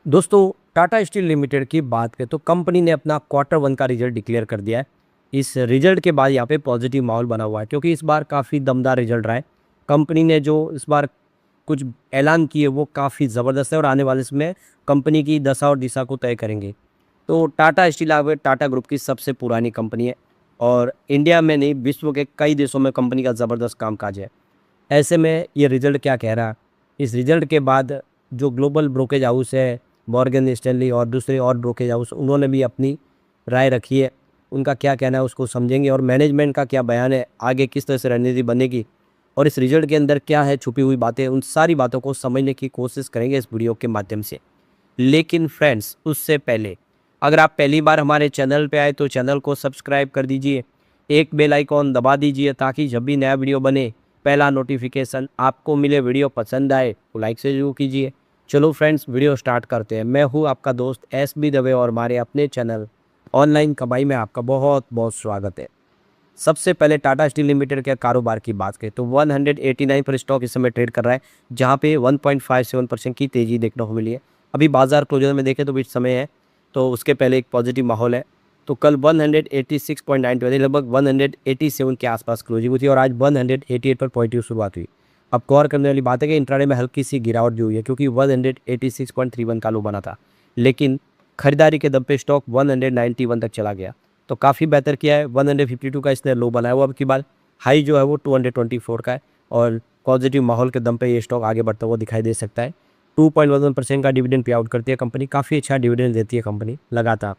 दोस्तों, Tata steel limited की बात करें तो कंपनी ने अपना क्वार्टर वन का रिजल्ट डिक्लेयर कर दिया है। इस रिजल्ट के बाद यहाँ पे पॉजिटिव माहौल बना हुआ है क्योंकि इस बार काफ़ी दमदार रिजल्ट रहा है। कंपनी ने जो इस बार कुछ ऐलान किए वो काफ़ी ज़बरदस्त है और आने वाले समय कंपनी की दशा और दिशा को तय करेंगे। तो टाटा स्टील अब टाटा ग्रुप की सबसे पुरानी कंपनी है और इंडिया में नहीं, विश्व के कई देशों में कंपनी का ज़बरदस्त कामकाज है। ऐसे में ये रिजल्ट क्या कह रहा है? इस रिजल्ट के बाद जो ग्लोबल ब्रोकेज हाउस है, मॉर्गन स्टैनली और दूसरे और ब्रोकेज हाउस, उन्होंने भी अपनी राय रखी है। उनका क्या कहना है उसको समझेंगे और मैनेजमेंट का क्या बयान है, आगे किस तरह से रणनीति बनेगी और इस रिजल्ट के अंदर क्या है छुपी हुई बातें, उन सारी बातों को समझने की कोशिश करेंगे इस वीडियो के माध्यम से। लेकिन फ्रेंड्स, उससे पहले अगर आप पहली बार हमारे चैनल पे आए तो चैनल को सब्सक्राइब कर दीजिए, एक बेल आइकॉन दबा दीजिए ताकि जब भी नया वीडियो बने पहला नोटिफिकेशन आपको मिले। वीडियो पसंद आए तो लाइक से जरूर कीजिए। चलो फ्रेंड्स, वीडियो स्टार्ट करते हैं। मैं हूँ आपका दोस्त SB दवे और हमारे अपने चैनल ऑनलाइन कमाई में आपका बहुत बहुत स्वागत है। सबसे पहले टाटा स्टील लिमिटेड के कारोबार की बात करें तो 189 पर स्टॉक इस समय ट्रेड कर रहा है, जहां पे 1.57% की तेजी देखने को मिली है। अभी बाजार क्लोजर में देखें तो भी समय है, तो उसके पहले एक पॉजिटिव माहौल है। तो कल 186.92 यानी लगभग 187 के आसपास क्लोजिंग हुई थी और आज 188 पर पॉजिटिव शुरुआत हुई। अब गौर करने वाली बात है कि इंट्राडे में हल्की सी गिरावट भी हुई है क्योंकि 186.31 का लो बना था, लेकिन खरीदारी के दम पे स्टॉक 191 तक चला गया। तो काफ़ी बेहतर किया है। 152 का इसने लो बनाया हुआ, अब की बार हाई जो है वो 224 का है और पॉजिटिव माहौल के दम पे ये स्टॉक आगे बढ़ता हुआ दिखाई दे सकता है। 2.11% का डिविडेंड पे आउट करती है कंपनी, काफ़ी अच्छा डिविडेंड देती है कंपनी लगातार।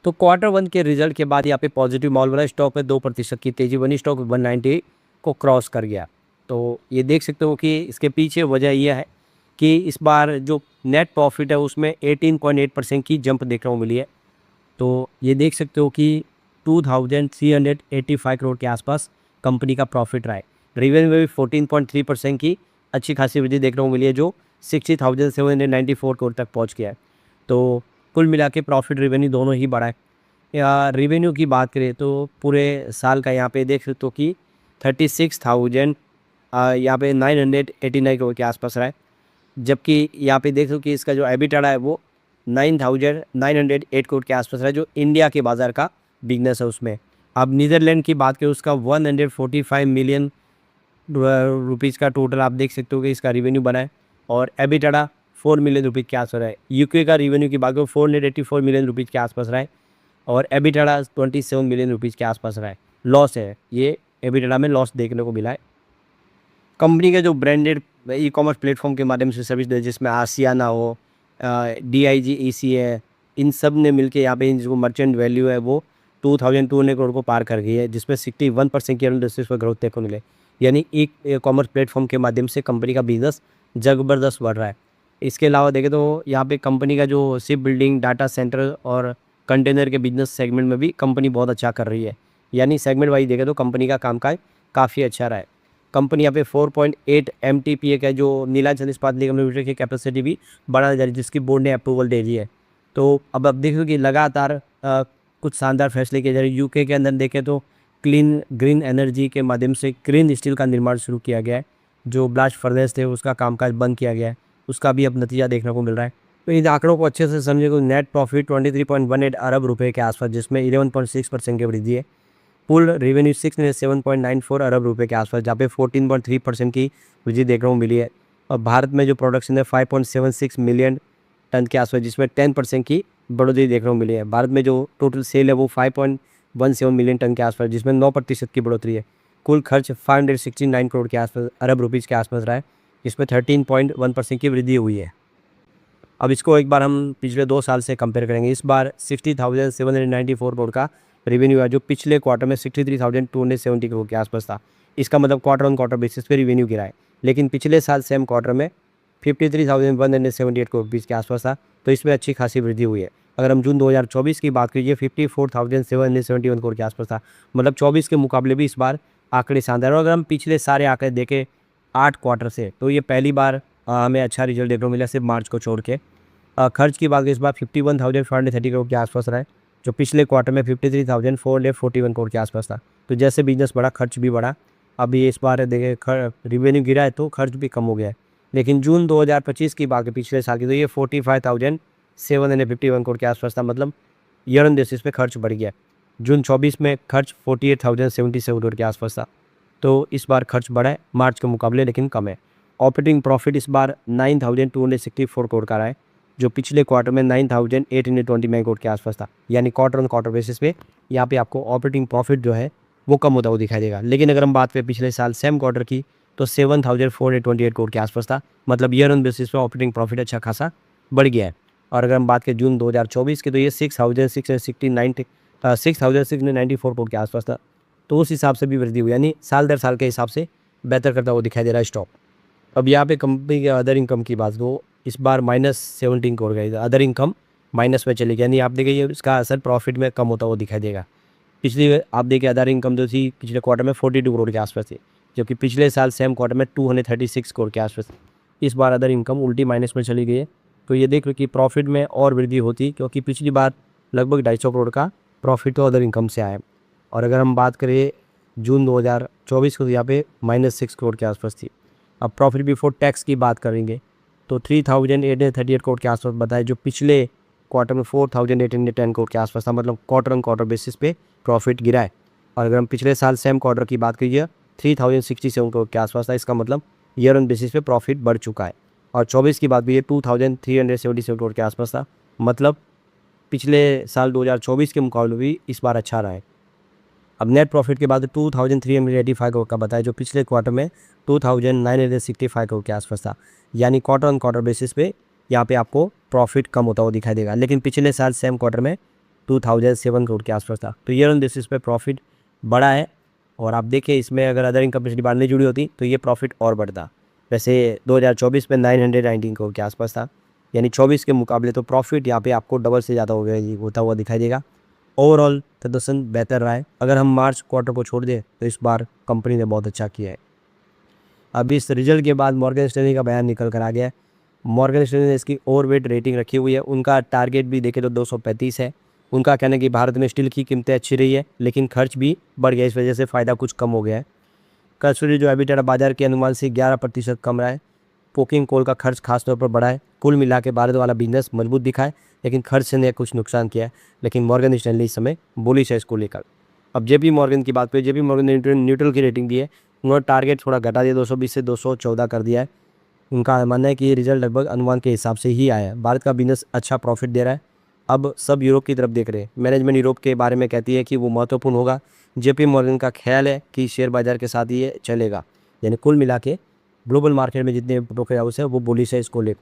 तो क्वार्टर वन के रिजल्ट के बाद यहाँ पे पॉजिटिव माहौल बना, स्टॉक में 2% की तेजी बनी, स्टॉक 190 को क्रॉस कर गया। तो ये देख सकते हो कि इसके पीछे वजह यह है कि इस बार जो नेट प्रॉफिट है उसमें 18.8% की जंप देखने को मिली है। तो ये देख सकते हो कि 2385 करोड़ के आसपास कंपनी का प्रॉफिट रहा है। रेवेन्यू में भी 14.3% की अच्छी खासी वृद्धि देखने को मिली है, जो 60,794 करोड़ तक पहुंच गया है। तो कुल मिला के प्रॉफिट रेवेन्यू दोनों ही बढ़ा है। या रेवेन्यू की बात करें तो पूरे साल का यहाँ पे देख सकते हो कि 36,000 यहाँ पे 989 करोड़ के आसपास रहा है, जबकि यहाँ पे देख सकते हो कि इसका जो एबिटाडा है वो 9,908 करोड़ के आसपास रहा है, जो इंडिया के बाज़ार का बिजनेस है उसमें। अब नीदरलैंड की बात करें, उसका 145 मिलियन रुपीज़ का टोटल आप देख सकते हो कि इसका रेवेन्यू बना है और एबिटाडा 4 मिलियन रुपीज़ के आसपास रहा है। यूके का रेवेन्यू की बात करें 484 मिलियन रुपीज़ के आसपास रहा है और एबिटाडा 27 मिलियन रुपीज़ के आसपास रहा है। लॉस है, ये एबिटाडा में लॉस देखने को मिला है। कंपनी का जो ब्रांडेड ई-कॉमर्स प्लेटफॉर्म के माध्यम से सर्विस दे, जिसमें आसियाना हो, DIGEC है, इन सब ने मिलके यहाँ पे जो मर्चेंट वैल्यू है वो 2200 करोड़ को पार कर गई है, जिसमें 61% की इंडस्ट्रीज पर ग्रोथ देखने को मिले। यानी ई कॉमर्स प्लेटफॉर्म के माध्यम से कंपनी का बिजनेस जबरदस्त बढ़ रहा है। इसके अलावा देखें तो यहाँ पे कंपनी का जो शिप बिल्डिंग, डाटा सेंटर और कंटेनर के बिजनेस सेगमेंट में भी कंपनी बहुत अच्छा कर रही है। यानी सेगमेंट वाइज देखें तो कंपनी का कामकाज काफ़ी अच्छा रहा है। कंपनी यहाँ पे 4.8 MTPA का जो नीलाचल इस्पात निगम लिमिटेड की कैपेसिटी भी बढ़ाने जा रही है, जिसकी बोर्ड ने अप्रूवल दे दी है। तो अब देखो कि लगातार कुछ शानदार फैसले किए जा रहे हैं। यूके के अंदर देखें तो क्लीन ग्रीन एनर्जी के माध्यम से ग्रीन स्टील का निर्माण शुरू किया गया है। जो ब्लास्ट फर्नेस थे उसका कामकाज बंद किया गया है, उसका भी अब नतीजा देखने को मिल रहा है। तो इन आंकड़ों को अच्छे से समझे तो नेट प्रॉफिट 23.18 अरब रुपये के आसपास, जिसमें 11.6% की वृद्धि है। कुल रेवेन्यू 7.94 अरब रुपए के आसपास, जहाँ पे 14.3% की वृद्धि देखने को मिली है। और भारत में जो प्रोडक्शन है 5.76 मिलियन टन के आसपास, जिसमें 10% की बढ़ोतरी देखने को मिली है। भारत में जो टोटल सेल है वो 5.17 मिलियन टन के आसपास, जिसमें 9% की बढ़ोतरी है। कुल खर्च 569 करोड़ के आसपास अरब रुपीज़ के आसपास रहा है, जिसमें 13.1% की वृद्धि हुई है। अब इसको एक बार हम पिछले 2 साल से कंपेयर करेंगे। इस बार 60,794 करोड़ का रेवेन्यू है, जो पिछले क्वार्टर में 63,270 करोड़ के आसपास था। इसका मतलब क्वार्टर ऑन क्वार्टर बेसिस पे रेवेन्यू गिरा है, लेकिन पिछले साल सेम क्वार्टर में 53,178 करोड़ रुपीज़ के आसपास था, तो इसमें अच्छी खासी वृद्धि हुई है। अगर हम जून 2024 की बात करिए, 54,771 करोड़ के आसपास था, मतलब 24 के मुकाबले भी इस बार आंकड़े शानदार। और अगर हम पिछले सारे आंकड़े देखें 8 क्वार्टर से, तो ये पहली बार हमें अच्छा रिजल्ट देखने को मिला, सिर्फ मार्च को छोड़ के। खर्च की बात करें इस बार 51,530 करोड़ के आसपास रहा है, जो पिछले क्वार्टर में 53,441 करोड़ के आसपास था। तो जैसे बिजनेस बढ़ा, खर्च भी बढ़ा। अभी इस बार देखें रेवेन्यू गिरा है तो खर्च भी कम हो गया है, लेकिन जून 2025 की बात पिछले साल की तो ये 45,751 करोड़ के आसपास था, मतलब ईयर ऑन बेसिस पे खर्च बढ़ गया। जून 24 में खर्च 48,077 करोड़ के आसपास था। तो इस बार खर्च बढ़ा है मार्च के मुकाबले, लेकिन कम है। ऑपरेटिंग प्रॉफिट इस बार 9,264 करोड़ का रहा है, जो पिछले क्वार्टर में 9,829 करोड़ के आसपास था। यानी क्वार्टर ऑन क्वार्टर बेसिस पे यहाँ पे आपको ऑपरेटिंग प्रॉफिट जो है वो कम होता हुआ दिखाई देगा। लेकिन अगर हम बात करें पिछले साल सेम क्वार्टर की तो 7,428 करोड़ के आसपास था, मतलब ईयर ऑन बेसिस पे ऑपरेटिंग प्रॉफिट अच्छा खासा बढ़ गया है। और अगर हम बात करें जून 2024 की तो ये 6,694 करोड़ के आसपास था। तो उस हिसाब से भी वृद्धि हुई, यानी साल दर साल के हिसाब से बेहतर करता हुआ दिखाई दे रहा है स्टॉक। अब यहाँ पे कंपनी के अदर इनकम की बात हो, इस बार -17 करोड़ का अदर इनकम माइनस में चली गई, यानी आप देखिए इसका असर प्रॉफिट में कम होता हुआ दिखाई देगा। पिछली आप देखिए अदर इनकम जो थी पिछले क्वार्टर में 42 करोड़ के आसपास थी, जबकि पिछले साल सेम क्वार्टर में 236 करोड़ के आसपास थी। इस बार अदर इनकम उल्टी माइनस में चली गई है। तो ये देख लो कि प्रॉफिट में और वृद्धि होती, क्योंकि पिछली बार लगभग 250 करोड़ का प्रॉफिट तो अदर इनकम से आया। और अगर हम बात करें जून 2024 को तो यहाँ पे -6 करोड़ के आसपास थी। अब प्रॉफिट बिफोर टैक्स की बात करेंगे तो 3,838 करोड़ के आसपास बताए, जो पिछले क्वार्टर में 4,810 करोड़ के आसपास था, मतलब क्वार्टर ऑन क्वार्टर बेसिस पे प्रॉफिट गिरा है। और अगर हम पिछले साल सेम क्वार्टर की बात करिए 3,067 करोड़ के आसपास था, इसका मतलब ईयर ऑन बेसिस पे प्रॉफिट बढ़ चुका है। और 24 की बात भी 2,377 करोड़ के आसपास था, मतलब पिछले साल 2024 के मुकाबले भी इस बार अच्छा रहा है। अब नेट प्रॉफिट के बाद 2,385 करोड़ का बताया, जो पिछले क्वार्टर में 2,965 करोड़ के आसपास था। यानी क्वार्टर ऑन क्वार्टर बेसिस पे यहाँ पे आपको प्रॉफिट कम होता हुआ दिखाई देगा, लेकिन पिछले साल सेम क्वार्टर में 2,007 करोड़ के आसपास था। तो ईयर ऑन बेसिस पे प्रॉफिट बढ़ा है। और आप देखिए इसमें अगर अदर इनकम पिछली बार नहीं जुड़ी होती तो ये प्रॉफिट और बढ़ता। वैसे 2024 में 919 करोड़ के आसपास था, यानी 24 के मुकाबले तो प्रॉफिट यहाँ पे आपको डबल से ज़्यादा हो गया होता हुआ दिखाई देगा। ओवरऑल प्रदर्शन बेहतर रहा है। अगर हम मार्च क्वार्टर को छोड़ दें तो इस बार कंपनी ने बहुत अच्छा किया है। अब इस रिजल्ट के बाद मॉर्गन स्टैनली का बयान निकल कर आ गया है। मॉर्गन स्टैनली ने इसकी ओवरवेट रेटिंग रखी हुई है। उनका टारगेट भी देखें तो 235 है। उनका कहना है कि भारत में स्टील की कीमतें अच्छी रही है, लेकिन खर्च भी बढ़ गया, इस वजह से फ़ायदा कुछ कम हो गया है। कर्सरी जो एबिटा बाजार के अनुमान से 11% कम रहा है। कोकिंग कोल का खर्च खासतौर पर बढ़ा है। कुल मिला के भारत वाला बिजनेस मजबूत दिखा है, लेकिन खर्च ने कुछ नुकसान किया है। लेकिन मॉर्गन स्टैनली इस समय बुलिश है इसको लेकर। अब जेपी मॉर्गन की बात करें, जेपी मॉर्गन ने न्यूट्रल की रेटिंग दी है। उन्होंने टारगेट थोड़ा घटा दिया, 220 से 214 कर दिया है। उनका मानना है कि ये रिजल्ट लगभग अनुमान के हिसाब से ही आया है। भारत का बिजनेस अच्छा प्रॉफिट दे रहा है। अब सब यूरोप की तरफ देख रहे हैं। मैनेजमेंट यूरोप के बारे में कहती है कि वो महत्वपूर्ण होगा। जेपी मॉर्गन का ख्याल है कि शेयर बाजार के साथ ये चलेगा। यानी कुल मिला के ग्लोबल मार्केट में जितने ब्रोकर हाउस है वो बुलिश है इसको लेकर।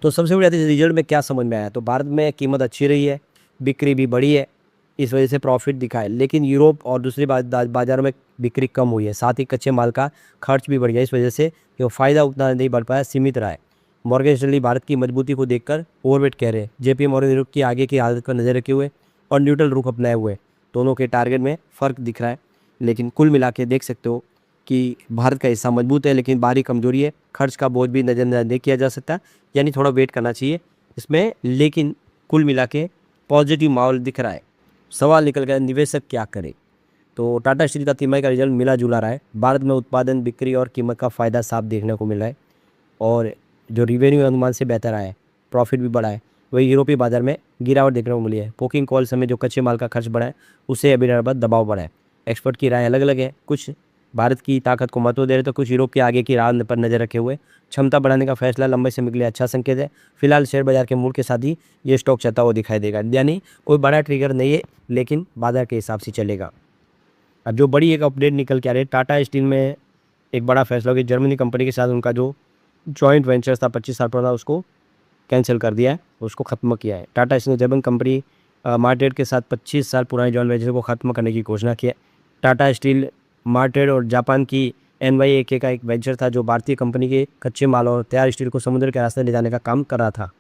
तो सबसे बड़ी रिजल्ट में क्या समझ में आया, तो भारत में कीमत अच्छी रही है, बिक्री भी बढ़ी है, इस वजह से प्रॉफिट दिखा है। लेकिन यूरोप और दूसरे बाज़ारों में बिक्री कम हुई है, साथ ही कच्चे माल का खर्च भी बढ़ गया, इस वजह से वो फ़ायदा उतना नहीं बढ़ पाया, सीमित रहा है। मॉर्गन स्टैनली भारत की मजबूती को देखकर ओवरवेट कह रहे हैं। जेपी मॉर्गन यूरोप की आगे की हालत पर नज़र रखे हुए और न्यूट्रल रुख अपनाए हुए। दोनों के टारगेट में फ़र्क दिख रहा है, लेकिन कुल मिला के देख सकते हो कि भारत का हिस्सा मजबूत है, लेकिन बाहरी कमजोरी है। खर्च का बोझ भी नज़रअंदाज नहीं किया जा सकता, यानी थोड़ा वेट करना चाहिए इसमें। लेकिन कुल मिला के पॉजिटिव माहौल दिख रहा है। सवाल निकल गया निवेशक क्या करे। तो टाटा स्टील का तिमाही का रिजल्ट मिला जुला रहा है। भारत में उत्पादन, बिक्री और कीमत का फ़ायदा साफ देखने को मिल रहा है, और जो रिवेन्यू अनुमान से बेहतर आया है, प्रॉफिट भी बढ़ा है। वही यूरोपीय बाजार में गिरावट देखने को मिली है। कोकिंग कोल समय जो कच्चे माल का खर्च बढ़ा है, उससे अभी पर दबाव बढ़ा है। एक्सपर्ट की राय अलग अलग है, कुछ भारत की ताकत को महत्व दे रहे तो कुछ यूरोप के आगे की राह पर नज़र रखे हुए। क्षमता बढ़ाने का फैसला लंबे समय के लिए अच्छा संकेत है। फिलहाल शेयर बाजार के मूड के साथ ही ये स्टॉक चलता हुआ दिखाई देगा, यानी कोई बड़ा ट्रिगर नहीं है, लेकिन बाजार के हिसाब से चलेगा। अब जो बड़ी एक अपडेट निकल के आ रही है, टाटा स्टील में एक बड़ा फैसला हो गया। जर्मनी कंपनी के साथ उनका जो जॉइंट वेंचर था 25 साल पुराना, उसको कैंसिल कर दिया है, उसको ख़त्म किया है। टाटा स्टील ने जर्मन कंपनी मार्टेड के साथ 25 साल पुराने जॉइंट वेंचर को ख़त्म करने की घोषणा की है। टाटा स्टील मार्टेड और जापान की NYK का एक वेंचर था, जो भारतीय कंपनी के कच्चे माल और तैयार स्टील को समुद्र के रास्ते ले जाने का काम कर रहा था।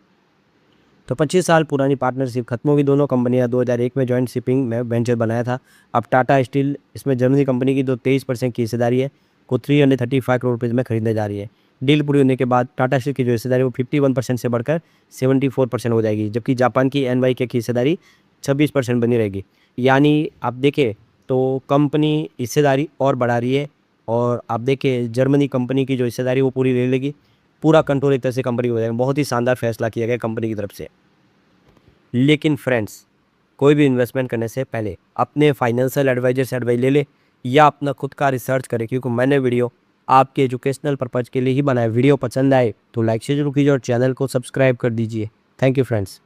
तो 25 साल पुरानी पार्टनरशिप खत्म होगी। दोनों कंपनियां 2001 में जॉइंट शिपिंग में वेंचर बनाया था। अब टाटा स्टील इसमें जर्मनी कंपनी की जो 23% की हिस्सेदारी है को 335 करोड़ रुपये में खरीदने जा रही है। डील पूरी होने के बाद टाटा स्टील की जो हिस्सेदारी वो 51% से बढ़कर 74% हो जाएगी, जबकि जापान की NYK की हिस्सेदारी 26% बनी रहेगी। यानी आप देखें तो कंपनी हिस्सेदारी और बढ़ा रही है, और आप देखें जर्मनी कंपनी की जो हिस्सेदारी वो पूरी ले लेगी। पूरा कंट्रोल एक तरह से कंपनी हो जाएगा। बहुत ही शानदार फैसला किया गया कंपनी की तरफ से। लेकिन फ्रेंड्स, कोई भी इन्वेस्टमेंट करने से पहले अपने फाइनेंशियल एडवाइजर से एडवाइस ले ले या अपना खुद का रिसर्च करें, क्योंकि मैंने वीडियो आपके एजुकेशनल पर्पज़ के लिए ही बनाया। वीडियो पसंद आए तो लाइक से जरूर कीजिए और चैनल को सब्सक्राइब कर दीजिए। Thank you friends.